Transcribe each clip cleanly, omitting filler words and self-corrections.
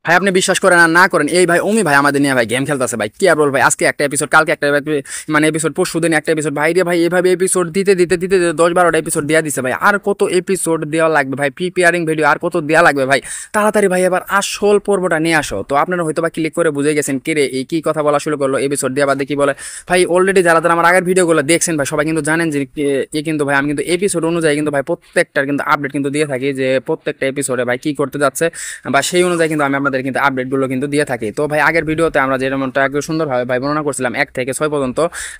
ভাই আপনি বিশ্বাস করেন আর না করেন, এই ভাই অমি ভাই আমাদের নিয়ে ভাই গেম খেলতেছে ভাই। কি আর বল ভাই, আজকে একটা এপিসোড, কালকে একটা মানে এপিসোড, পরশু দিন একটা এপিসোড। ভাই রে ভাই এভাবে এপিসোড দিতে দিতে দিতে 10-12টা এপিসোড দেওয়া দিছে ভাই। আর কত এপিসোড দেওয়া লাগবে ভাই, প্রিপেয়ারিং ভিডিও আর কত দেওয়া লাগবে ভাই। তাড়াতাড়ি ভাই এবার আসল পর্বটা নিয়ে আসো। তো আপনারা হয়তো বা ক্লিক করে বুঝে গেছেন কে রে এই কি কথা বলা শুরু করলো এপিসোড দেওয়া বাদে কি বলে। ভাই অলরেডি যারা যারা আমার আগের ভিডিওগুলো দেখছেন ভাই সবাই কিন্তু জানেন যে এ কিন্তু ভাই আমি কিন্তু এপিসোড অনুযায়ী কিন্তু ভাই প্রত্যেকটার কিন্তু আপডেট কিন্তু দিয়ে থাকি, যে প্রত্যেকটা এপিসোডে ভাই কি করতে যাচ্ছে বা সেই অনুযায়ী কিন্তু আমি আপনাদের কিন্তু আপডেটগুলো কিন্তু দিয়ে থাকি। তো ভাই আগের ভিডিওতে আমরা যেমনটা একটু সুন্দরভাবে ভাই বর্ণনা করছিলাম 1 থেকে 6 পর্যন্ত,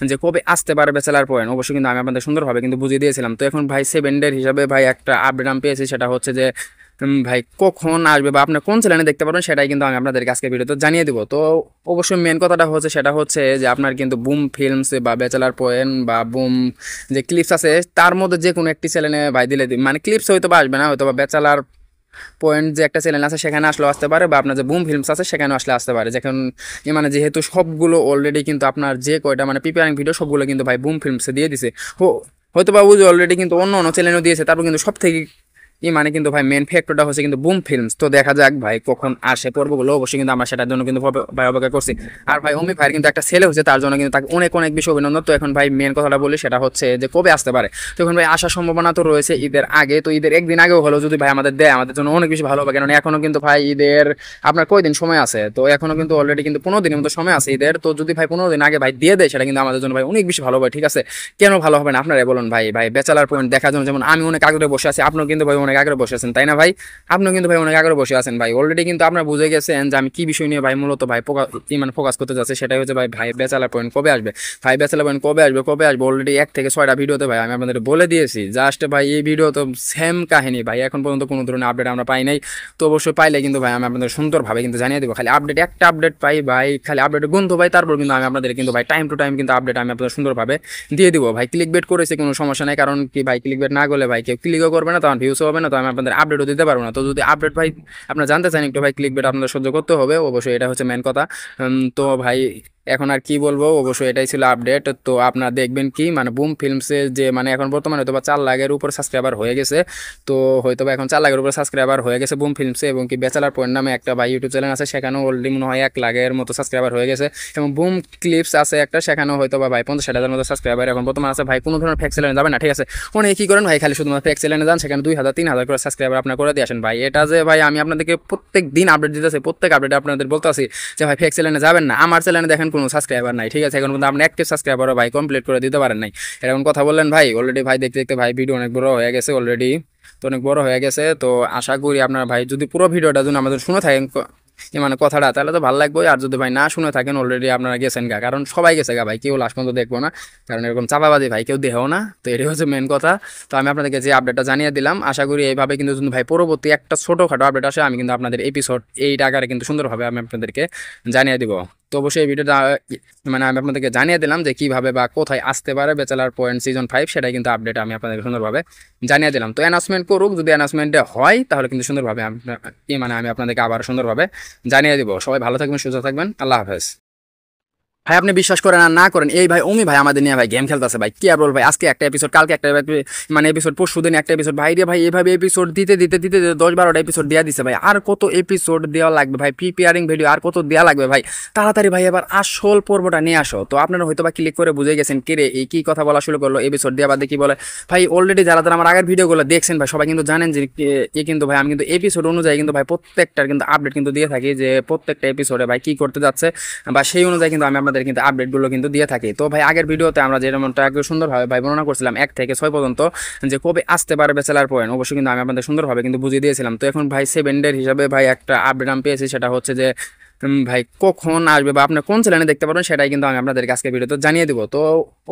যে কবে আসতে পারে ব্যাচেলার পয়েন্ট, অবশ্যই কিন্তু আমি আপনাদের সুন্দরভাবে কিন্তু বুঝিয়ে দিয়েছিলাম। তো এখন ভাই 7 ডের হিসাবে ভাই একটা আপডেট আমি পেয়েছি, সেটা হচ্ছে যে ভাই কখন আসবে বা আপনি কোন চ্যানেলে দেখতে পারবেন সেটাই কিন্তু আমি আপনাদেরকে আজকে ভিডিওতে জানিয়ে দিব। তো অবশ্যই মেন কথাটা হচ্ছে সেটা হচ্ছে যে আপনার কিন্তু বুম ফিল্মস বা ব্যাচেলার পয়েন্ট বা বুম যে ক্লিপস আছে তার মধ্যে যে কোনো একটি চ্যানেলে ভাই দিলে মানে ক্লিপস হয়তো বা আসবে না, হয়তো বা ব্যাচেলার পয়েন্ট যে একটা চ্যানেল আছে সেখানে আসলেও আসতে পারে, বা আপনার যে বুম ফিল্মস আছে সেখানেও আসতে পারে। যখন মানে যেহেতু সবগুলো অলরেডি কিন্তু আপনার যে কয়টা মানে প্রিপেয়ারিং ভিডিও সবগুলো কিন্তু ভাই বুম ফিল্মসে দিয়ে দিছে, হয়তো বা বুঝে অলরেডি কিন্তু অন্য অন্য চ্যানেলও দিয়েছে, তারপর কিন্তু সব থেকে মানে কিন্তু ভাই মেন ফ্যাক্টরটা হচ্ছে কিন্তু বুম ফিল্মস। তো দেখা যাক ভাই কখন আসে পর্বগুলো, অবশ্যই কিন্তু আমরা সেটার জন্য কিন্তু ভাই অপেক্ষা করছি। আর ভাই অমি ভাইয়ের কিন্তু একটা ছেলে হচ্ছে, তার জন্য কিন্তু তাকে অনেক অনেক বেশি অভিনন্দন। তো এখন ভাই মেন কথাটা বলি সেটা হচ্ছে যে কবে আসতে পারে। তো এখন ভাই আসার সম্ভাবনা তো রয়েছে ঈদের আগে, তো ঈদের একদিন আগেও হলেও যদি ভাই আমাদের দেয় আমাদের জন্য অনেক বেশি ভালো হবে, কারণ এখনো কিন্তু ভাই ঈদের আপনার কয়দিন সময় আছে, তো এখনো কিন্তু অলরেডি কিন্তু 15 দিনের মতো সময় আছে ঈদের। তো যদি ভাই 15 দিন আগে ভাই দিয়ে দেয় সেটা কিন্তু আমাদের জন্য ভাই অনেক বেশি ভালো হবে। ঠিক আছে, কেন ভালো হবে না আপনারাই বলুন ভাই। ভাই ব্যাচেলার পয়েন্ট দেখার জন্য যেমন আমি অনেক আগ্রহে বসে আছি, আপনিও কিন্তু ভাই অনেক আগ্রহে বসে আছেন, তাই না ভাই? আপনিও কিন্তু ভাই অনেক আগ্রহে বসে আছেন ভাই। অলরেডি কিন্তু আপনারা বুঝে গেছেন যে আমি কি বিষয় নিয়ে ভাই মূলত ভাই মানে ফোকাস করতে যাচ্ছে, সেটাই হচ্ছে ভাই ভাই ব্যাচেলার পয়েন্ট কবে আসবে। ভাই ব্যাচেলার পয়েন্ট কবে আসবে অলরেডি 1 থেকে 6টা ভিডিওতে ভাই আমি আপনাদের বলে দিয়েছি। জাস্ট ভাই এই ভিডিও তো সেম কাহিনী ভাই, এখন পর্যন্ত কোনো ধরনের আপডেট আমরা পাই নাই। তো অবশ্যই পাইলে কিন্তু ভাই আমি আপনাদের সুন্দরভাবে কিন্তু জানিয়ে দেবো। খালি আপডেট একটা আপডেট পাই ভাই, খালি আপডেট গুনতো ভাই, তারপর কিন্তু আমি আপনাদের কিন্তু ভাই টাইম টু টাইম কিন্তু আপডেট আমি আপনাদের সুন্দরভাবে দিয়ে দিব। ভাই ক্লিক বেট করেছে কোনো সমস্যা নেই, কারণ কি ভাই ক্লিক বেট না করলে ভাই কেউ ক্লিকও করবে না, তখন ভিউসও হবে না, তো আমি আপনাদের আপডেটও দিতে পারবো না। তো যদি আপডেট ভাই আপনারা জানতে চান একটু ভাই ক্লিক বেট আপনাদের সহ্য করতে হবে, অবশ্যই এটা হচ্ছে মেন কথা। তো ভাই এখন আর কি বলবো, অবশ্যই এটাই ছিল আপডেট। তো আপনারা দেখবেন কি মানে বুম ফিল্মসে যে মানে এখন বর্তমানে হয়তো বা 4 লাখের উপর সাবস্ক্রাইবার হয়ে গেছে। তো হয়তো বা এখন 4 লাখের উপর সাবস্ক্রাইবার হয়ে গেছে বুম ফিল্মসে, এবং কি ব্যাচেলার পয়েন্ট নামে একটা ভাই ইউটিউব চ্যানেল আছে, সেখানেও অলরেডি মনে হয় 1 লাখের মতো সাবস্ক্রাইবার হয়ে গেছে। এবং বুম ক্লিপস আছে একটা, সেখানেও হয়তো বা ভাই 50-60 হাজার মতো সাবস্ক্রাইবার এখন বর্তমানে আছে। ভাই কোনো ধরনের ফেক চ্যানেলে যাবেন না, ঠিক আছে? অনেকে কি করেন ভাই খালি শুধুমাত্র ফেক চ্যানেলে যান, সেখানে 2,000-3,000 করে সাবস্ক্রাইবার আপনার করে দিয়ে আসেন। ভাই এটা যে ভাই আমি আপনাদেরকে প্রত্যেক দিন আপডেট দিতেছি, প্রত্যেক আপডেটে আপনাদের বলতে আসি যে ভাই ফেক চ্যানেলে যাবেন না। আমার চ্যানেলে দেখেন কোনো সাবস্ক্রাইবার নাই, ঠিক আছে? এখন কিন্তু আপনি অ্যাক্টিভ সাবস্ক্রাইবারও ভাই কমপ্লিট করে দিতে পারেন নাই, এরকম কথা বললেন ভাই। অলরেডি ভাই দেখতে দেখতে ভাই ভিডিও অনেক বড় হয়ে গেছে অলরেডি, তো অনেক বড় হয়ে গেছে। তো আশা করি আপনার ভাই যদি পুরো ভিডিওটা যদি আমাদের শুনে থাকেন মানে কথাটা, তাহলে তো ভালো লাগবে। আর যদি ভাই না শুনে থাকেন অলরেডি আপনারা গেছেন গা, কারণ সবাই গেছে গা ভাই, কেউ লাস্ট পর্যন্ত দেখবো না, কারণ এরকম চাপাবাজি ভাই কেউ দেও না। তো এটাই হচ্ছে মেন কথা। তো আমি আপনাদেরকে যে আপডেটটা জানিয়ে দিলাম, আশা করি এইভাবে কিন্তু যদি ভাই পরবর্তী একটা ছোটোখাটো আপডেট আসে আমি কিন্তু আপনাদের এপিসোড 8 আকারে কিন্তু সুন্দরভাবে আমি আপনাদেরকে জানিয়ে দিব। তো অবশ্যই এই ভিডিওটা মানে আমি আপনাদেরকে জানিয়ে দিলাম যে কীভাবে বা কোথায় আসতে পারে ব্যাচেলার পয়েন্ট সিজন 5, সেটাই কিন্তু আপডেট আমি আপনাদেরকে সুন্দরভাবে জানিয়ে দিলাম। তো অ্যানাউন্সমেন্ট করুক, যদি অ্যানাউন্সমেন্টে হয় তাহলে কিন্তু সুন্দরভাবে মানে আমি আপনাদেরকে আবার সুন্দরভাবে জানিয়ে দিব। সবাই ভালো থাকবেন, সুস্থ থাকবেন, আল্লাহ হাফেজ। ভাই আপনি বিশ্বাস করেন আর না করেন, এই ভাই অমি ভাই আমাদের নিয়ে ভাই গেম খেলতেছে ভাই। কি আর বল ভাই, আজকে একটা এপিসোড, কালকে একটা মানে এপিসোড, পরশু দিন একটা এপিসোড। ভাই রে ভাই এভাবে এপিসোড দিতে দিতে দিতে 10-12টা এপিসোড দেওয়া দিছে ভাই। আর কত এপিসোড দেওয়া লাগবে ভাই, প্রিপেয়ারিং ভিডিও আর কত দেওয়া লাগবে ভাই। তাড়াতাড়ি ভাই এবার আসল পর্বটা নিয়ে আসো। তো আপনারা হয়তো বা ক্লিক করে বুঝে গেছেন কে রে এই কি কথা বলা শুরু করলো এপিসোড দেওয়া বাদে কি বলে। ভাই অলরেডি যারা যারা আমার আগের ভিডিওগুলো দেখছেন ভাই সবাই কিন্তু জানেন যে কিন্তু ভাই আমি কিন্তু এপিসোড অনুযায়ী কিন্তু ভাই প্রত্যেকটার কিন্তু আপডেট কিন্তু দিয়ে থাকি, যে প্রত্যেকটা এপিসোডে ভাই কি করতে যাচ্ছে বা সেই অনুযায়ী কিন্তু আমি আপনাদের কিন্তু আপডেটগুলো কিন্তু দিয়ে থাকি। তো ভাই আগের ভিডিওতে আমরা যেমনটা একটু সুন্দরভাবে ভাই বর্ণনা করছিলাম 1 থেকে 6 পর্যন্ত, যে কবে আসতে পারে ব্যাচেলার পয়েন্ট, অবশ্যই কিন্তু আমি আপনাদের সুন্দরভাবে কিন্তু বুঝিয়ে দিয়েছিলাম। তো এখন ভাই 7 ডের হিসাবে ভাই একটা আপডেট আমি পেয়েছি, সেটা হচ্ছে যে ভাই কখন আসবে বা আপনি কোন চ্যানেলে দেখতে পারবেন সেটাই কিন্তু আমি আপনাদেরকে আজকে ভিডিওতে জানিয়ে দিব। তো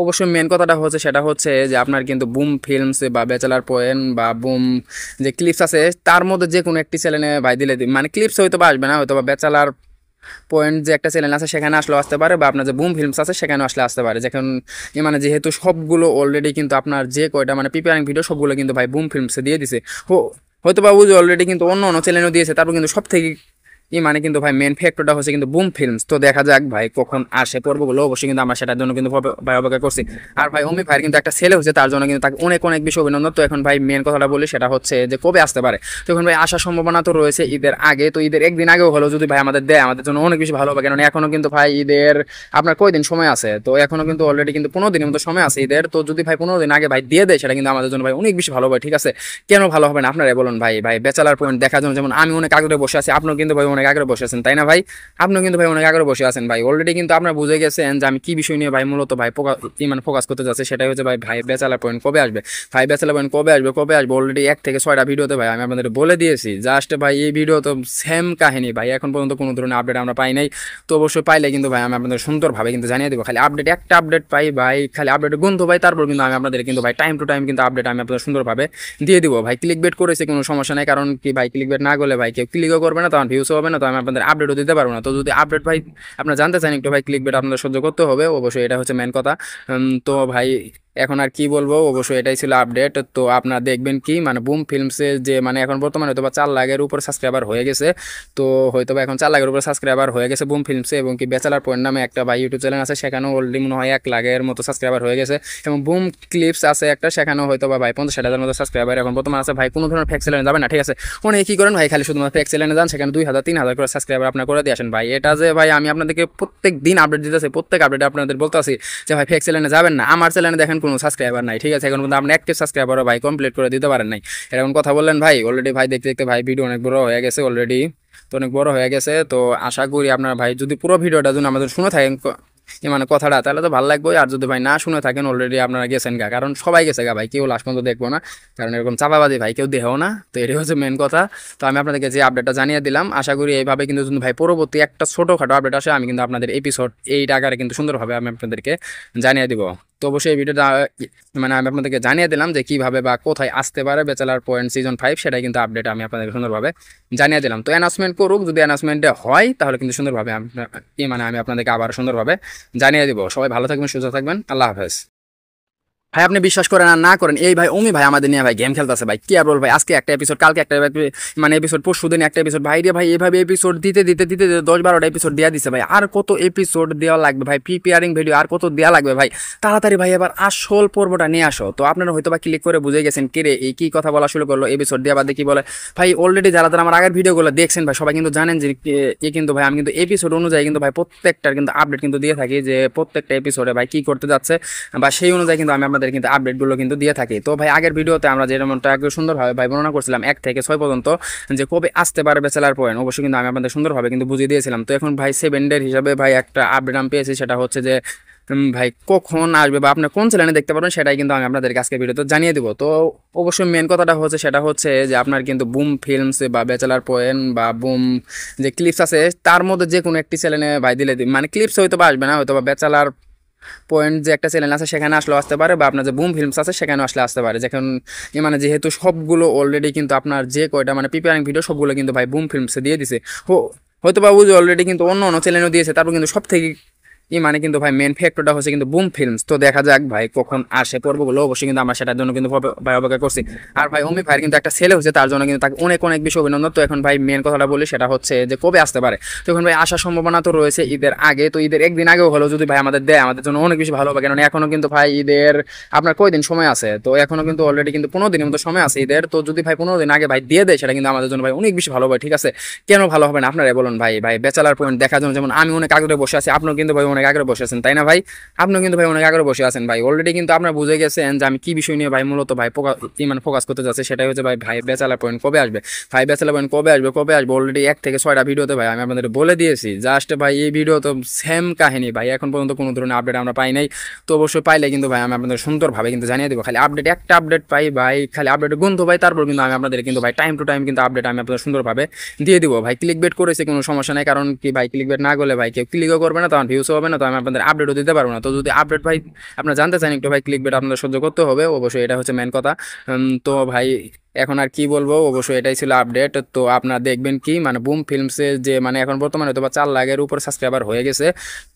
অবশ্যই মেন কথাটা হচ্ছে সেটা হচ্ছে যে আপনার কিন্তু বুম ফিল্মস বা ব্যাচেলার পয়েন্ট বা বুম যে ক্লিপস আছে তার মধ্যে যে কোনো একটি চ্যানেলে ভাই দিলে মানে ক্লিপস হয়তো বা আসবে না, হয়তো বা ব্যাচেলার পয়েন্ট যে একটা চ্যানেল আছে সেখানে আসলেও আসতে পারে, বা আপনার যে বুম ফিল্মস আছে সেখানেও আসতে পারে। যখন মানে যেহেতু সবগুলো অলরেডি কিন্তু আপনার যে কয়টা মানে প্রিপেয়ারিং ভিডিও সবগুলো কিন্তু ভাই বুম ফিল্মসে দিয়ে দিছে, হয়তো বা বুঝে অলরেডি কিন্তু অন্য অন্য চ্যানেলও দিয়েছে, তারপর কিন্তু সব থেকে মানে কিন্তু ভাই মেন ফ্যাক্টরটা হচ্ছে কিন্তু বুম ফিল্মস। তো দেখা যাক ভাই কখন আসে পর্বগুলো, অবশ্যই কিন্তু আমরা সেটার জন্য কিন্তু ভাই অপেক্ষা করছি। আর ভাই অমি ভাইয়ের কিন্তু একটা ছেলে হচ্ছে, তার জন্য কিন্তু তাকে অনেক অনেক বেশি অভিনন্দন। তো এখন ভাই মেন কথাটা বলি, সেটা হচ্ছে যে কবে আসতে পারে। তো এখন ভাই আসার সম্ভাবনা তো রয়েছে ঈদের আগে, তো ঈদের একদিন আগেও হলো যদি ভাই আমাদের দেয় আমাদের জন্য অনেক বেশি ভালো হবে, কারণ এখনো কিন্তু ভাই ঈদের আপনার কয়দিন সময় আছে, তো এখনো কিন্তু অলরেডি কিন্তু 15 দিনের মতো সময় আছে ঈদের। তো যদি ভাই 15 দিন আগে ভাই দিয়ে দেয় সেটা কিন্তু আমাদের জন্য ভাই অনেক বেশি ভালো হবে, ঠিক আছে। কেন ভালো হবে না আপনারাই বলুন ভাই। ভাই ব্যাচেলার পয়েন্ট দেখার জন্য যেমন আমি অনেক আগ্রহে বসে আছি, আপনিও কিন্তু ভাই অনেক আগ্রহে বসে আছেন, তাই না ভাই? আপনিও কিন্তু ভাই অনেক আগ্রহে বসে আছেন ভাই। অলরেডি কিন্তু আপনারা বুঝে গেছেন যে আমি কি বিষয় নিয়ে ভাই মূলত ভাই ফোকাস করতে যাচ্ছি, সেটাই হচ্ছে ভাই ভাই ব্যাচেলার পয়েন্ট কবে আসবে। ভাই ব্যাচেলার পয়েন্ট কবে আসবে অলরেডি 1 থেকে 6টা ভিডিওতে ভাই আমি আপনাদের বলে দিয়েছি। জাস্ট ভাই এই ভিডিও তো সেম কাহিনী ভাই, এখন পর্যন্ত কোনো ধরনের আপডেট আমরা পাই নাই। তো অবশ্যই পাইলে কিন্তু ভাই আমি আপনাদের সুন্দরভাবে কিন্তু জানিয়ে দেবো। খালি আপডেট একটা আপডেট পাই ভাই, খালি আপডেট গন্ধ ভাই, তারপর কিন্তু আমি আপনাদের কিন্তু ভাই টাইম টু টাইম কিন্তু আপডেট আমি আপনাদের সুন্দরভাবে দিয়ে দিব ভাই। ক্লিক বেট করেছে কোনো সমস্যা নেই, কারণ কি ভাই ক্লিক বেট না করলে ভাই কেউ ক্লিকও করবে না, তখন ভিউসও হবে না, তো আমি আপনাদের আপডেটও দিতে পারবো না। তো যদি আপডেট ভাই আপনারা জানতে চান একটু ভাই, ক্লিক বেট আপনাদের সহ্য করতে হবে অবশ্যই, এটা হচ্ছে মেন কথা। তো ভাই এখন আর কি বলবো, অবশ্যই এটাই ছিল আপডেট। তো আপনারা দেখবেন কি মানে বুম ফিল্মসে যে মানে এখন বর্তমানে হয়তো বা 4 লাখের উপর সাবস্ক্রাইবার হয়ে গেছে। তো হয়তো বা এখন 4 লাখের উপর সাবস্ক্রাইবার হয়ে গেছে বুম ফিল্মসে, এবং কি ব্যাচেলার পয়েন্ট নামে একটা ভাই ইউটিউব চ্যানেল আছে, সেখানেও অলরেডি মনে হয় 1 লাখের মতো সাবস্ক্রাইবার হয়ে গেছে। এবং বুম ক্লিপস আছে একটা, সেখানেও হয়তো বা ভাই 50-60 হাজার মতো সাবস্ক্রাইবার এখন বর্তমানে আছে। ভাই কোনো ধরনের ফেক চ্যানেলে যাবেন না, ঠিক আছে। অনেকে কি করেন ভাই, খালি শুধুমাত্র ফেক চ্যানেলে যান, সেখানে 2000-3000 করে সাবস্ক্রাইবার আপনার করে দিয়ে আসেন ভাই। এটা যে ভাই আমি আপনাদেরকে প্রত্যেক দিন আপডেট দিতেছি, প্রত্যেক আপডেটে আপনাদের বলতে আসি যে ভাই ফেক চ্যানেলে যাবেন না। আমার চ্যানেলে দেখেন কোনো সাবস্ক্রাইবার নাই, ঠিক আছে, এখন কিন্তু আপনি অ্যাক্টিভ সাবস্ক্রাইবারও ভাই কমপ্লিট করে দিতে পারেন নাই, এরকম কথা বললেন ভাই। অলরেডি ভাই দেখতে দেখতে ভাই ভিডিও অনেক বড় হয়ে গেছে অলরেডি, তো অনেক বড় হয়ে গেছে। তো আশা করি আপনার ভাই যদি পুরো ভিডিওটা যদি আমাদের শুনে থাকেন মানে কথাটা, তাহলে তো ভালো লাগবে। আর যদি ভাই না শুনে থাকেন অলরেডি আপনারা গেছেন গা, কারণ সবাই গেছে গা ভাই, কেউ লাস্ট পর্যন্ত দেখবো না, কারণ এরকম চাপাবাজি ভাই কেউ দেহেও না। তো এটাই হচ্ছে মেন কথা। তো আমি আপনাদেরকে যে আপডেটটা জানিয়ে দিলাম, আশা করি এইভাবে কিন্তু যদি ভাই পরবর্তী একটা ছোটোখাটো আপডেট আসে, আমি কিন্তু আপনাদের এপিসোড এই আকারে কিন্তু সুন্দরভাবে আমি আপনাদেরকে জানিয়ে দিব। তো অবশ্যই এই ভিডিওটা মানে আমি আপনাদেরকে জানিয়ে দিলাম যে কীভাবে বা কোথায় আসতে পারে ব্যাচেলার পয়েন্ট সিজন 5, সেটাই কিন্তু আপডেট আমি আপনাদেরকে সুন্দরভাবে জানিয়ে দিলাম। তো অ্যানাউন্সমেন্ট করুক, যদি অ্যানাউন্সমেন্টে হয় তাহলে কিন্তু সুন্দরভাবে মানে আমি আপনাদেরকে আবার সুন্দরভাবে জানিয়ে দিব। সবাই ভালো থাকবেন, সুস্থ থাকবেন, আল্লাহ হাফেজ। ভাই আপনি বিশ্বাস করেন আর না করেন, এই ভাই অমি ভাই আমাদের নিয়ে ভাই গেম খেলতেছে ভাই, কি আর বল ভাই। আজকে একটা এপিসোড, কালকে একটা মানে এপিসোড, পরশু দিন একটা এপিসোড, ভাই রে ভাই এইভাবে এপিসোড দিতে দিতে দিতে 10-12টা এপিসোড দেওয়া দিছে ভাই। আর কত এপিসোড দেওয়া লাগবে ভাই, প্রিপেয়ারিং ভিডিও আর কত দেওয়া লাগবে ভাই। তাড়াতাড়ি ভাই এবার আসল পর্বটা নিয়ে আসো। তো আপনারা হয়তো বা ক্লিক করে বুঝে গেছেন কে রে এই কি কথা বলা শুরু করলো এপিসোড দেওয়া বাদে কি বলে ভাই। অলরেডি যারা যারা আমার আগের ভিডিওগুলো দেখছেন ভাই, সবাই কিন্তু জানেন যে কিন্তু ভাই আমি কিন্তু এপিসোড অনুযায়ী কিন্তু ভাই প্রত্যেকটার কিন্তু আপডেট কিন্তু দিয়ে থাকি, যে প্রত্যেকটা এপিসোডে ভাই কি করতে যাচ্ছে বা সেই অনুযায়ী কিন্তু আমি আপনাদের কিন্তু আপডেটগুলো কিন্তু দিয়ে থাকি। তো ভাই আগের ভিডিওতে আমরা যেমনটা একটু সুন্দরভাবে ভাই বর্ণনা করছিলাম 1 থেকে 6 পর্যন্ত, যে কবে আসতে পারে ব্যাচেলার পয়েন্ট, অবশ্যই কিন্তু আমি আপনাদের সুন্দরভাবে কিন্তু বুঝিয়ে দিয়েছিলাম। তো এখন ভাই 7 ডের হিসাবে ভাই একটা আপডেট আমি পেয়েছি, সেটা হচ্ছে যে ভাই কখন আসবে বা আপনি কোন চ্যানেলে দেখতে পারবেন, সেটাই কিন্তু আমি আপনাদেরকে আজকে ভিডিওতে জানিয়ে দিব। তো অবশ্যই মেন কথাটা হচ্ছে সেটা হচ্ছে যে আপনার কিন্তু বুম ফিল্মস বা ব্যাচেলার পয়েন্ট বা বুম যে ক্লিপস আছে, তার মধ্যে যে কোনো একটি চ্যানেলে ভাই দিলে মানে ক্লিপস হয়তো বা আসবে না, হয়তো বা ব্যাচেলার পয়েন্ট যে একটা চ্যানেল আছে সেখানে আসলেও আসতে পারে, বা আপনার যে বুম ফিল্মস আছে সেখানেও আসতে পারে। যখন মানে যেহেতু সবগুলো অলরেডি কিন্তু আপনার যে কয়টা মানে প্রিপেয়ারিং ভিডিও সবগুলো কিন্তু ভাই বুম ফিল্মসে দিয়ে দিছে, হয়তো বা বুঝে অলরেডি কিন্তু অন্য অন্য চ্যানেলও দিয়েছে, তারপর কিন্তু সব থেকে মানে কিন্তু ভাই মেন ফ্যাক্টরটা হচ্ছে কিন্তু বুম ফিল্মস। তো দেখা যাক ভাই কখন আসে পর্বগুলো, অবশ্যই কিন্তু আমরা সেটার জন্য কিন্তু ভাই অপেক্ষা করছি। আর ভাই অমি ভাইয়ের কিন্তু একটা ছেলে হচ্ছে, তার জন্য কিন্তু তাকে অনেক অনেক বেশি অভিনন্দন। তো এখন ভাই মেন কথাটা বলি, সেটা হচ্ছে যে কবে আসতে পারে। তো এখন ভাই আসার সম্ভাবনা তো রয়েছে ঈদের আগে, তো ঈদের একদিন আগেও হলো যদি ভাই আমাদের দেয় আমাদের জন্য অনেক বেশি ভালো হবে, কারণ এখনো কিন্তু ভাই ঈদের আপনার কয়দিন সময় আছে, তো এখনো কিন্তু অলরেডি কিন্তু 15 দিনের মতো সময় আছে ঈদের। তো যদি ভাই 15 দিন আগে ভাই দিয়ে দেয় সেটা কিন্তু আমাদের জন্য ভাই অনেক বেশি ভালো হবে, ঠিক আছে। কেন ভালো হবে না আপনারাই বলুন ভাই। ভাই ব্যাচেলার পয়েন্ট দেখার জন্য যেমন আমি অনেক আগ্রহে বসে আছি, আপনিও কিন্তু ভাই অনেক আগ্রহে বসে আছেন, তাই না ভাই? আপনিও কিন্তু ভাই অনেক আগ্রহে বসে আছেন ভাই। অলরেডি কিন্তু আপনারা বুঝে গেছেন যে আমি কি বিষয় নিয়ে ভাই মূলত ভাই মানে ফোকাস করতে যাচ্ছি, সেটাই হচ্ছে ভাই ভাই ব্যাচেলার পয়েন্ট কবে আসবে। ভাই ব্যাচেলার পয়েন্ট কবে আসবে অলরেডি 1 থেকে 6টা ভিডিওতে ভাই আমি আপনাদের বলে দিয়েছি। জাস্ট ভাই এই ভিডিও তো সেম কাহিনী ভাই, এখন পর্যন্ত কোনো ধরনের আপডেট আমরা পাই নাই। তো অবশ্যই পাইলে কিন্তু ভাই আমি আপনাদের সুন্দরভাবে কিন্তু জানিয়ে দেবো। খালি আপডেট একটা আপডেট পাই ভাই, খালি আপডেট গন্ধ ভাই, তারপর কিন্তু আমি আপনাদের কিন্তু ভাই টাইম টু টাইম কিন্তু আপডেট আমি আপনাদের সুন্দরভাবে দিয়ে দিব ভাই। ক্লিক বেট করেছে কোনো সমস্যা নেই, কারণ কি ভাই ক্লিক বেট না করলে ভাই কেউ ক্লিকও করবে না, তখন ভিউসও হবে না, তো আমি আপনাদের আপডেটও দিতে পারবো না। তো যদি আপডেট ভাই আপনারা জানতে চান একটু ভাই, ক্লিক বেট আপনাদের সহ্য করতে হবে অবশ্যই, এটা হচ্ছে মেন কথা। তো ভাই এখন আর কি বলবো, অবশ্যই এটাই ছিল আপডেট। তো আপনারা দেখবেন কি মানে বুম ফিল্মসে যে মানে এখন বর্তমানে হয়তো বা 4 লাখের উপর সাবস্ক্রাইবার হয়ে গেছে।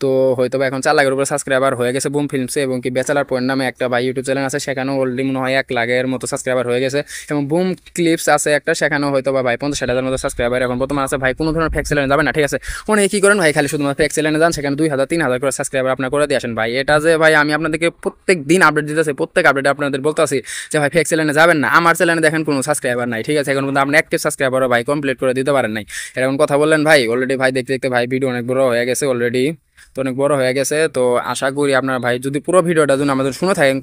তো হয়তো বা এখন 4 লাখের উপর সাবস্ক্রাইবার হয়ে গেছে বুম ফিল্মসে, এবং কি ব্যাচেলার পয়েন্ট নামে একটা ভাই ইউটিউব চ্যানেল আছে, সেখানেও অলরেডি মনে হয় 1 লাখের মতো সাবস্ক্রাইবার হয়ে গেছে। এবং বুম ক্লিপস আছে একটা, সেখানেও হয়তো বা ভাই 50-60 হাজার মতো সাবস্ক্রাইবার এখন বর্তমানে আছে। ভাই কোনো ধরনের ফেক চ্যানেলে যাবেন না, ঠিক আছে? অনেকে কি করেন ভাই, খালি শুধুমাত্র ফেক চ্যানেলে যান, সেখানে 2,000-3,000 করে সাবস্ক্রাইবার আপনার করে দিয়ে আসেন। ভাই এটা যে ভাই আমি আপনাদেরকে প্রত্যেক দিন আপডেট দিতেছি, প্রত্যেক আপডেটে আপনাদের বলতে আসি যে ভাই ফেক চ্যানেলে যাবেন না। আমার চ্যানেলে দেখেন কোনো সাবস্ক্রাইবার নাই, ঠিক আছে? এখন কিন্তু আপনি অ্যাক্টিভ সাবস্ক্রাইবারও ভাই কমপ্লিট করে দিতে পারেন নাই, এরকম কথা বললেন ভাই। অলরেডি ভাই দেখতে দেখতে ভাই ভিডিও অনেক বড় হয়ে গেছে অলরেডি, তো অনেক বড় হয়ে গেছে। তো আশা করি আপনার ভাই যদি পুরো ভিডিওটা যদি আমাদের শুনে থাকেন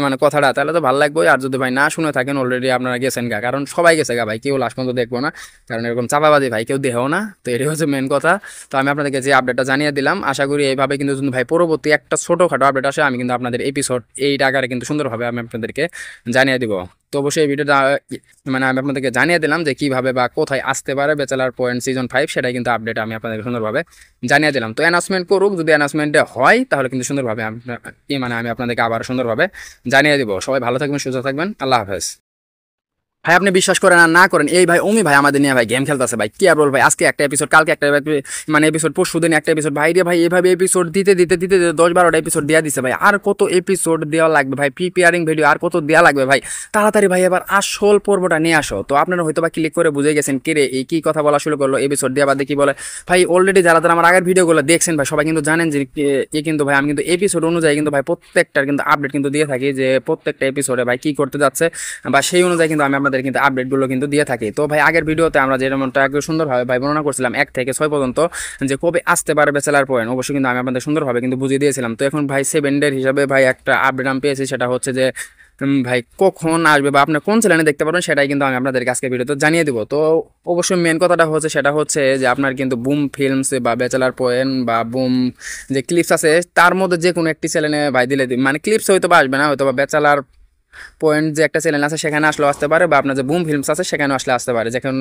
মানে কথাটা, তাহলে তো ভালো লাগবে। আর যদি ভাই না শুনে থাকেন অলরেডি আপনারা গেছেন গা, কারণ সবাই গেছে গা ভাই, কেউ লাস্ট পর্যন্ত দেখবো না, কারণ এরকম চাপাবাজি ভাই কেউ দেহেও না। তো এটাই হচ্ছে মেন কথা। তো আমি আপনাদেরকে যে আপডেটটা জানিয়ে দিলাম, আশা করি এইভাবে কিন্তু যদি ভাই পরবর্তী একটা ছোটোখাটো আপডেট আসে, আমি কিন্তু আপনাদের এপিসোড এই আকারে কিন্তু সুন্দরভাবে আমি আপনাদেরকে জানিয়ে দিব। তো অবশ্যই এই ভিডিওটা মানে আমি আপনাদেরকে জানিয়ে দিলাম যে কীভাবে বা কোথায় আসতে পারে ব্যাচেলার পয়েন্ট সিজন 5, সেটাই কিন্তু আপডেট আমি আপনাদেরকে সুন্দরভাবে জানিয়ে দিলাম। তো অ্যানাউন্সমেন্ট করুক, যদি অ্যানাউন্সমেন্টে হয় তাহলে কিন্তু সুন্দরভাবে মানে আমি আপনাদেরকে আবার সুন্দরভাবে জানিয়ে দিব। সবাই ভালো থাকবেন, সুস্থ থাকবেন, আল্লাহ হাফেজ। ভাই আপনি বিশ্বাস করেন আর না করেন, এই ভাই অমি ভাই আমাদের নিয়ে ভাই গেম খেলতেছে ভাই, কি আর বল ভাই। আজকে একটা এপিসোড, কালকে একটা মানে এপিসোড, পরশু দিন একটা এপিসোড, ভাই রে ভাই এইভাবে এপিসোড দিতে দিতে দিতে 10-12টা এপিসোড দেওয়া দিছে ভাই। আর কত এপিসোড দেওয়া লাগবে ভাই, প্রিপেয়ারিং ভিডিও আর কত দেওয়া লাগবে ভাই? তাড়াতাড়ি ভাই এবার আসল পর্বটা নিয়ে আসো। তো আপনারা হয়তো বা ক্লিক করে বুঝে গেছেন কে রে এই কি কথা বলা শুরু করলো, এপিসোড দেওয়া বাদে কি বলে ভাই। অলরেডি যারা যারা আমার আগের ভিডিওগুলো দেখছেন ভাই, সবাই কিন্তু জানেন যে এ কিন্তু ভাই আমি কিন্তু এপিসোড অনুযায়ী কিন্তু ভাই প্রত্যেকটার কিন্তু আপডেট কিন্তু দিয়ে থাকি, যে প্রত্যেকটা এপিসোডে ভাই কি করতে যাচ্ছে বা সেই অনুযায়ী কিন্তু আমি আপনাদের কিন্তু আপডেটগুলো কিন্তু দিয়ে থাকি। তো ভাই আগের ভিডিওতে আমরা যেমনটা একটু সুন্দরভাবে ভাই বর্ণনা করছিলাম 1 থেকে 6 পর্যন্ত, যে কবে আসতে পারে ব্যাচেলার পয়েন্ট, অবশ্যই কিন্তু আমি আপনাদের সুন্দরভাবে কিন্তু বুঝিয়ে দিয়েছিলাম। তো এখন ভাই 7 ডের হিসাবে ভাই একটা আপডেট আমি পেয়েছি, সেটা হচ্ছে যে ভাই কখন আসবে বা আপনি কোন চ্যানেলে দেখতে পারবেন, সেটাই কিন্তু আমি আপনাদেরকে আজকে ভিডিওতে জানিয়ে দিব। তো অবশ্যই মেন কথাটা হচ্ছে সেটা হচ্ছে যে আপনার কিন্তু বুম ফিল্মস বা ব্যাচেলার পয়েন্ট বা বুম যে ক্লিপস আছে, তার মধ্যে যে কোনো একটি চ্যানেলে ভাই দিলে মানে ক্লিপস হয়তো বা আসবে না, হয়তো বা ব্যাচেলার পয়েন্ট যে একটা চ্যানেল আছে সেখানে আসলেও আসতে পারে, বা আপনার যে বুম ফিল্মস আছে সেখানেও আসতে পারে। যখন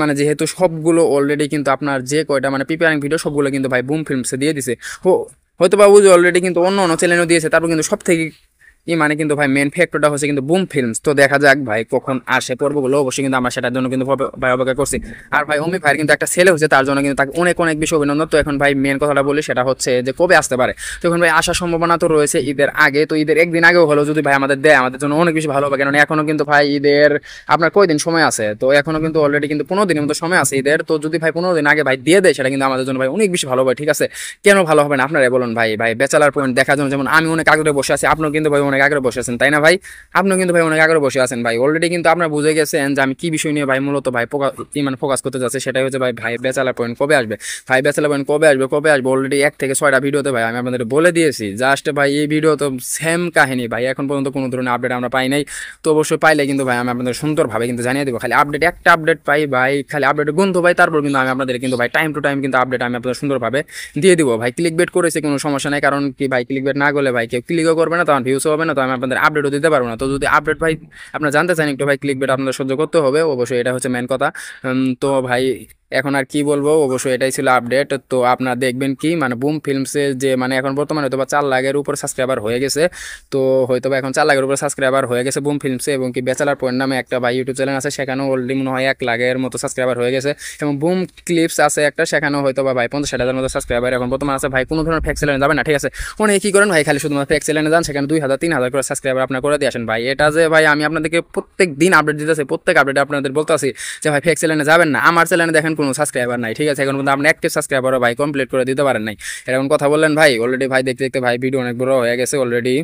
মানে যেহেতু সবগুলো অলরেডি কিন্তু আপনার যে কয়টা মানে প্রিপেয়ারিং ভিডিও সবগুলো কিন্তু ভাই বুম ফিল্মসে দিয়ে দিছে, হয়তো বা বুঝে অলরেডি কিন্তু অন্য অন্য চ্যানেলও দিয়েছে, তারপর কিন্তু সব থেকে মানে কিন্তু ভাই মেন ফ্যাক্টরটা হচ্ছে কিন্তু বুম ফিল্মস। তো দেখা যাক ভাই কখন আসে পর্বগুলো, অবশ্যই কিন্তু আমরা সেটার জন্য কিন্তু ভাই অপেক্ষা করছি। আর ভাই অমি ভাইয়ের কিন্তু একটা ছেলে হচ্ছে, তার জন্য কিন্তু তাকে অনেক অনেক বেশি অভিনন্দন। তো এখন ভাই মেন কথাটা বলি, সেটা হচ্ছে যে কবে আসতে পারে। তো এখন ভাই আসার সম্ভাবনা তো রয়েছে ঈদের আগে, তো ঈদের একদিন আগেও হলো যদি ভাই আমাদের দেয়, আমাদের জন্য অনেক বেশি ভালো হবে, কারণ এখনো কিন্তু ভাই ঈদের আপনার কয়দিন সময় আছে, তো এখনো কিন্তু অলরেডি কিন্তু 15 দিনের মতো সময় আছে ঈদের। তো যদি ভাই 15 দিন আগে ভাই দিয়ে দেয়, সেটা কিন্তু আমাদের জন্য ভাই অনেক বেশি ভালো হবে, ঠিক আছে? কেন ভালো হবে না আপনারাই বলুন ভাই। ভাই ব্যাচেলার পয়েন্ট দেখার জন্য যেমন আমি অনেক আগ্রহে বসে আছি, আপনিও কিন্তু ভাই অনেক আগ্রহে বসে আছেন, তাই না ভাই? আপনিও কিন্তু ভাই অনেক আগ্রহে বসে আছেন ভাই। অলরেডি কিন্তু আপনারা বুঝে গেছেন যে আমি কি বিষয় নিয়ে ভাই মূলত ভাই মানে ফোকাস করতে যাচ্ছে, সেটাই হচ্ছে ভাই ভাই ব্যাচেলার পয়েন্ট কবে আসবে। ভাই ব্যাচেলার পয়েন্ট কবে আসবে অলরেডি 1 থেকে 6টা ভিডিওতে ভাই আমি আপনাদের বলে দিয়েছি। জাস্ট ভাই এই ভিডিও তো সেম কাহিনী ভাই, এখন পর্যন্ত কোনো ধরনের আপডেট আমরা পাই নাই। তো অবশ্যই পাইলে কিন্তু ভাই আমি আপনাদের সুন্দরভাবে কিন্তু জানিয়ে দেবো। খালি আপডেট একটা আপডেট পাই ভাই, খালি আপডেট গন্ধ পাই, তারপর কিন্তু আমি আপনাদের কিন্তু ভাই টাইম টু টাইম কিন্তু আপডেট আমি আপনাদের সুন্দরভাবে দিয়ে দিব। ভাই ক্লিক বেট করেছে কোনো সমস্যা নেই, কারণ কি ভাই ক্লিক বেট না করলে ভাই কেউ ক্লিকও করবে না, তখন ভিউসও হবে না, তো আমি আপনাদের আপডেটও দিতে পারবো না। তো যদি আপডেট ভাই আপনারা জানতে চান একটু ভাই ক্লিক বেট আপনাদের সহ্য করতে হবে, অবশ্যই এটা হচ্ছে মেন কথা। তো ভাই এখন আর কি বলবো, অবশ্যই এটাই ছিল আপডেট। তো আপনারা দেখবেন কি মানে বুম ফিল্মসে যে মানে এখন বর্তমানে হয়তো বা 4 লাখের উপর সাবস্ক্রাইবার হয়ে গেছে। তো হয়তো বা এখন 4 লাখের উপর সাবস্ক্রাইবার হয়ে গেছে বুম ফিল্মসে, এবং কি ব্যাচেলার পয়েন্ট নামে একটা ভাই ইউটিউব চ্যানেল আছে, সেখানেও অলরেডি মনে হয় 1 লাখের মতো সাবস্ক্রাইবার হয়ে গেছে। এবং বুম ক্লিপস আছে একটা, সেখানেও হয়তো বা ভাই 50-60 হাজার মতো সাবস্ক্রাইবার এখন বর্তমানে আছে। ভাই কোনো ধরনের ফেক চ্যানেলে যাবেন না, ঠিক আছে? অনেকে কি করেন ভাই, খালি শুধুমাত্র ফেক চ্যানেলে যান, সেখানে 2,000-3,000 করে সাবস্ক্রাইবার আপনার করে দিয়ে আসেন। ভাই এটা যে ভাই আমি আপনাদেরকে প্রত্যেক দিন আপডেট দিতেছি, প্রত্যেক আপডেটে আপনাদের বলতে আসি যে ভাই ফেক চ্যানেলে যাবেন না। আমার চ্যানেলে দেখেন কোনো সাবস্ক্রাইবার নাই, ঠিক আছে? এখন কিন্তু আপনি অ্যাক্টিভ সাবস্ক্রাইবারও ভাই কমপ্লিট করে দিতে পারেন নাই, এরকম কথা বললেন ভাই। অলরেডি ভাই দেখতে দেখতে ভাই ভিডিও অনেক বড় হয়ে গেছে অলরেডি,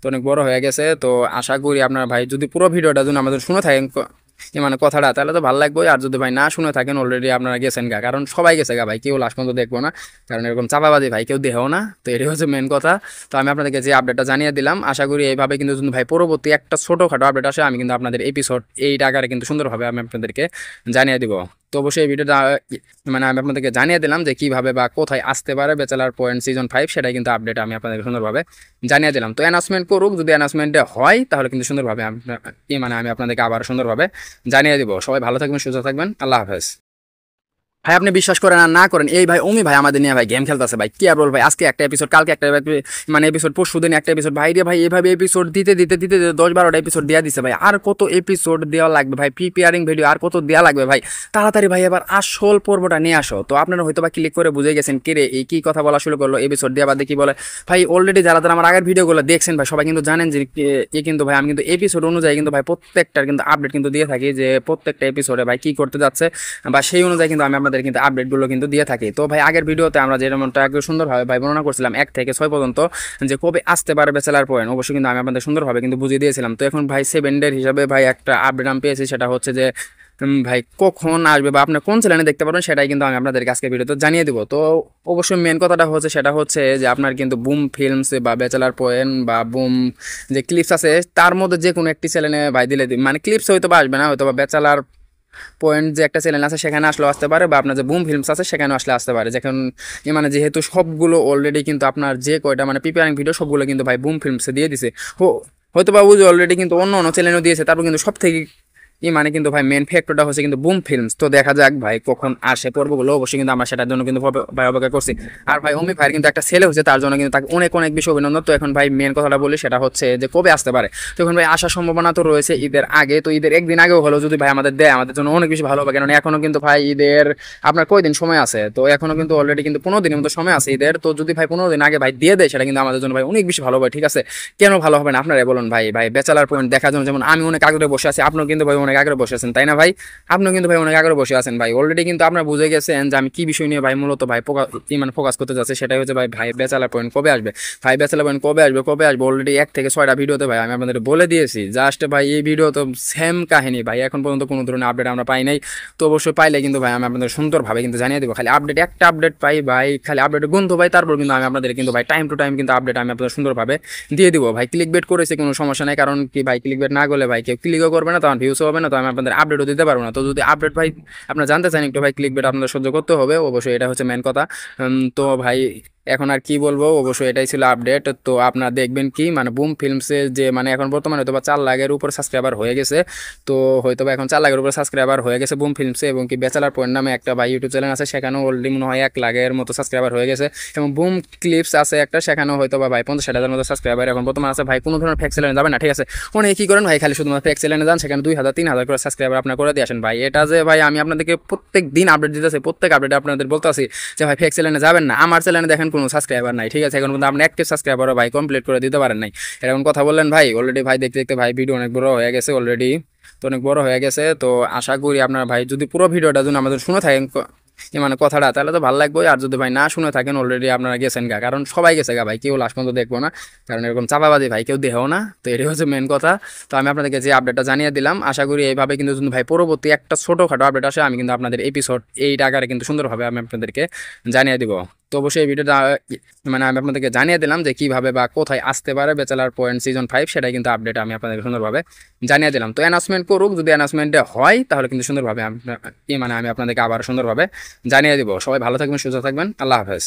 তো অনেক বড় হয়ে গেছে। তো আশা করি আপনার ভাই যদি পুরো ভিডিওটা যদি আমাদের শুনে থাকেন মানে কথাটা, তাহলে তো ভালো লাগবে। আর যদি ভাই না শুনে থাকেন অলরেডি আপনারা গেছেন গা, কারণ সবাই গেছে গা ভাই, কেউ লাস্ট পর্যন্ত দেখবো না, কারণ এরকম চাপাবাজি ভাই কেউ দেহেও না। তো এটাই হচ্ছে মেন কথা। তো আমি আপনাদেরকে যে আপডেটটা জানিয়ে দিলাম, আশা করি এইভাবে কিন্তু যদি ভাই পরবর্তী একটা ছোটোখাটো আপডেট আসে, আমি কিন্তু আপনাদের এপিসোড এই আকারে কিন্তু সুন্দরভাবে আমি আপনাদেরকে জানিয়ে দিব। তো অবশ্যই এই ভিডিওটা মানে আমি আপনাদেরকে জানিয়ে দিলাম যে কীভাবে বা কোথায় আসতে পারে ব্যাচেলার পয়েন্ট সিজন 5, সেটাই কিন্তু আপডেট আমি আপনাদেরকে সুন্দরভাবে জানিয়ে দিলাম। তো অ্যানাউন্সমেন্ট করুক, যদি অ্যানাউন্সমেন্টে হয় তাহলে কিন্তু সুন্দরভাবে মানে আমি আপনাদেরকে আবার সুন্দরভাবে জানিয়ে দিব। সবাই ভালো থাকবেন, সুস্থ থাকবেন, আল্লাহ হাফেজ। ভাই আপনি বিশ্বাস করেন আর না করেন, এই ভাই ওমি ভাই আমাদের নিয়ে ভাই গেম খেলতেছে ভাই। কি আর বল ভাই, আজকে একটা এপিসোড, কালকে একটা মানে এপিসোড, পরশুদিন একটা এপিসোড, ভাই রে ভাই এইভাবে এপিসোড দিতে দিতে দিতে 10-12টা এপিসোড দেওয়া দিছে ভাই। আর কত এপিসোড দেওয়া লাগবে ভাই, প্রিপেয়ারিং ভিডিও আর কত দেওয়া লাগবে ভাই। তাড়াতাড়ি ভাই এবার আসল পর্বটা নিয়ে আসো। তো আপনারা হয়তো বা ক্লিক করে বুঝে গেছেন কে রে এই কি কথা বলা শুরু করলো এপিসোড দেওয়া বাদে কি বলে ভাই। অলরেডি যারা যারা আমার আগের ভিডিওগুলো দেখছেন ভাই সবাই কিন্তু জানেন যে এ কিন্তু ভাই আমি কিন্তু এপিসোড অনুযায়ী কিন্তু ভাই প্রত্যেকটার কিন্তু আপডেট কিন্তু দিয়ে থাকি, যে প্রত্যেকটা এপিসোডে ভাই কি করতে যাচ্ছে বা সেই অনুযায়ী কিন্তু আমি আপনাদের কিন্তু আপডেটগুলো কিন্তু দিয়ে থাকি। তো ভাই আগের ভিডিওতে আমরা যেমনটা একটু সুন্দরভাবে ভাই বর্ণনা করছিলাম 1 থেকে 6 পর্যন্ত যে কবে আসতে পারে ব্যাচেলার পয়েন্ট, অবশ্যই কিন্তু আমি আপনাদের সুন্দরভাবে কিন্তু বুঝিয়ে দিয়েছিলাম। তো এখন ভাই 7 ডের হিসাবে ভাই একটা আপডেট আমি পেয়েছি, সেটা হচ্ছে যে ভাই কখন আসবে বা আপনি কোন চ্যানেলে দেখতে পারবেন সেটাই কিন্তু আমি আপনাদেরকে আজকে ভিডিওতে জানিয়ে দিব। তো অবশ্যই মেন কথাটা হচ্ছে সেটা হচ্ছে যে আপনার কিন্তু বুম ফিল্মস বা ব্যাচেলার পয়েন্ট বা বুম যে ক্লিপস আছে তার মধ্যে যে কোনো একটি চ্যানেলে ভাই দিলে মানে ক্লিপস হয়তো বা আসবে না, হয়তো বা ব্যাচেলার পয়েন্ট যে একটা চ্যানেল আছে সেখানে আসলেও আসতে পারে, বা আপনার যে বুম ফিল্মস আছে সেখানেও আসতে পারে। যেখান মানে যেহেতু সবগুলো অলরেডি কিন্তু আপনার যে কয়টা মানে প্রিপেয়ারিং ভিডিও সবগুলো কিন্তু ভাই বুম ফিল্মসে দিয়ে দিছে, হয়তো বা বুঝে অলরেডি কিন্তু অন্য অন্য চ্যানেলও দিয়েছে, তারপর কিন্তু সব থেকে মানে কিন্তু ভাই মেন ফ্যাক্টরটা হচ্ছে কিন্তু বুম ফিল্মস। তো দেখা যাক ভাই কখন আসে পর্বগুলো, অবশ্যই কিন্তু আমরা সেটার জন্য কিন্তু ভাই অপেক্ষা করছি। আর ভাই অমি ভাইয়ের কিন্তু একটা ছেলে হচ্ছে, তার জন্য কিন্তু তাকে অনেক অনেক বেশি অভিনন্দন। তো এখন ভাই মেন কথাটা বলি সেটা হচ্ছে যে কবে আসতে পারে। তো এখন ভাই আসার সম্ভাবনা তো রয়েছে ঈদের আগে, তো ঈদের একদিন আগেও হলো যদি ভাই আমাদের দেয় আমাদের জন্য অনেক বেশি ভালো হবে, কারণ এখনো কিন্তু ভাই ঈদের আপনার কয়দিন সময় আছে, তো এখনো কিন্তু অলরেডি কিন্তু 15 দিনের মতো সময় আছে ঈদের। তো যদি ভাই 15 দিন আগে ভাই দিয়ে দেয় সেটা কিন্তু আমাদের জন্য ভাই অনেক বেশি ভালো হবে, ঠিক আছে? কেন ভালো হবে না আপনারাই বলুন ভাই। ভাই ব্যাচেলার পয়েন্ট দেখার জন্য যেমন আমি অনেক আগ্রহে বসে আছি, আপনিও কিন্তু ভাই অনেক আগ্রহে বসে আছেন, তাই না ভাই? আপনিও কিন্তু ভাই অনেক আগ্রহে বসে আছেন ভাই। অলরেডি কিন্তু আপনারা বুঝে গেছেন যে আমি কি বিষয় নিয়ে ভাই মূলত ভাই মানে ফোকাস করতে যাচ্ছে, সেটাই হচ্ছে ভাই ব্যাচেলার পয়েন্ট কবে আসবে। ভাই ব্যাচেলার পয়েন্ট কবে আসবে অলরেডি 1 থেকে 6টা ভিডিওতে ভাই আমি আপনাদের বলে দিয়েছি। জাস্ট ভাই এই ভিডিও তো সেম কাহিনী ভাই, এখন পর্যন্ত কোনো ধরনের আপডেট আমরা পাই নাই। তো অবশ্যই পাইলে কিন্তু ভাই আমি আপনাদের সুন্দরভাবে কিন্তু জানিয়ে দেবো। খালি আপডেট একটা আপডেট পাই ভাই, খালি আপডেট গন্ধ ভাই, তারপর কিন্তু আমি আপনাদের কিন্তু ভাই টাইম টু টাইম কিন্তু আপডেট আমি আপনাদের সুন্দরভাবে দিয়ে দিব। ভাই ক্লিক বেট করেছে কোনো সমস্যা নেই, কারণ কি ভাই ক্লিক বেট না করলে ভাই কেউ ক্লিকও করবে না, তখন ভিউসও হবে না, তো আমি আপনাদের আপডেটও দিতে পারবো না। তো যদি আপডেট ভাই আপনারা জানতে চান একটু ভাই ক্লিক বেট আপনাদের সহ্য করতে হবে, অবশ্যই এটা হচ্ছে মেন কথা। তো ভাই এখন আর কি বলবো, অবশ্যই এটাই ছিল আপডেট। তো আপনারা দেখবেন কি মানে বুম ফিল্মসে যে মানে এখন বর্তমানে হয়তো বা 4 লাখের উপর সাবস্ক্রাইবার হয়ে গেছে, তো হয়তো বা এখন 4 লাখের উপর সাবস্ক্রাইবার হয়ে গেছে বুম ফিল্মসে, এবং কি ব্যাচেলার পয়েন্ট নামে একটা ভাই ইউটিউব চ্যানেল আছে সেখানেও অলরেডি মনে হয় 1 লাখের মতো সাবস্ক্রাইবার হয়ে গেছে, এবং বুম ক্লিপস আছে একটা সেখানেও হয়তো বা ভাই 50,000 মতো সাবস্ক্রাইবার এখন বর্তমানে আছে। ভাই কোনো ধরনের ফেক চ্যানেলে যাবেন না, ঠিক আছে? অনেকে কি করেন ভাই খালি শুধুমাত্র ফেক চ্যানেলে যান, সেখানে 2,000-3,000 করে সাবস্ক্রাইবার আপনার করে দিয়ে আসেন। ভাই এটা যে ভাই আমি আপনাদেরকে প্রত্যেক দিন আপডেট দিতেছি, প্রত্যেক আপডেটে আপনাদের বলতে আসি যে ভাই ফেক চ্যানেলে যাবেন না। আমার চ্যানেলে দেখেন কোনো সাবস্ক্রাইবার নাই, ঠিক আছে? এখন কিন্তু আপনি অ্যাক্টিভ সাবস্ক্রাইবারও ভাই কমপ্লিট করে দিতে পারেন নাই, এরকম কথা বললেন ভাই। অলরেডি ভাই দেখতে দেখতে ভাই ভিডিও অনেক বড় হয়ে গেছে অলরেডি, তো অনেক বড় হয়ে গেছে। তো আশা করি আপনার ভাই যদি পুরো ভিডিওটা যদি আমাদের শুনে থাকেন মানে কথাটা, তাহলে তো ভালো লাগবে। আর যদি ভাই না শুনে থাকেন অলরেডি আপনারা গেছেন গা, কারণ সবাই গেছে গা ভাই, কেউ লাস্ট পর্যন্ত দেখবো না, কারণ এরকম চাপাবাজি ভাই কেউ দেহেও না। তো এটাই হচ্ছে মেন কথা। তো আমি আপনাদেরকে যে আপডেটটা জানিয়ে দিলাম, আশা করি এইভাবে কিন্তু যদি ভাই পরবর্তী একটা ছোটোখাটো আপডেট আসে আমি কিন্তু আপনাদের এপিসোড 8 আকারে কিন্তু সুন্দরভাবে আমি আপনাদেরকে জানিয়ে দিব। তো অবশ্যই এই ভিডিওটা মানে আমি আপনাদেরকে জানিয়ে দিলাম যে কীভাবে বা কোথায় আসতে পারে ব্যাচেলার পয়েন্ট সিজন 5, সেটাই কিন্তু আপডেট আমি আপনাদেরকে সুন্দরভাবে জানিয়ে দিলাম। তো অ্যানাউন্সমেন্ট করুক, যদি অ্যানাউন্সমেন্টে হয় তাহলে কিন্তু সুন্দরভাবে মানে আমি আপনাদেরকে আবার সুন্দরভাবে জানিয়ে দিব। সবাই ভালো থাকবেন, সুস্থ থাকবেন, আল্লাহ হাফেজ।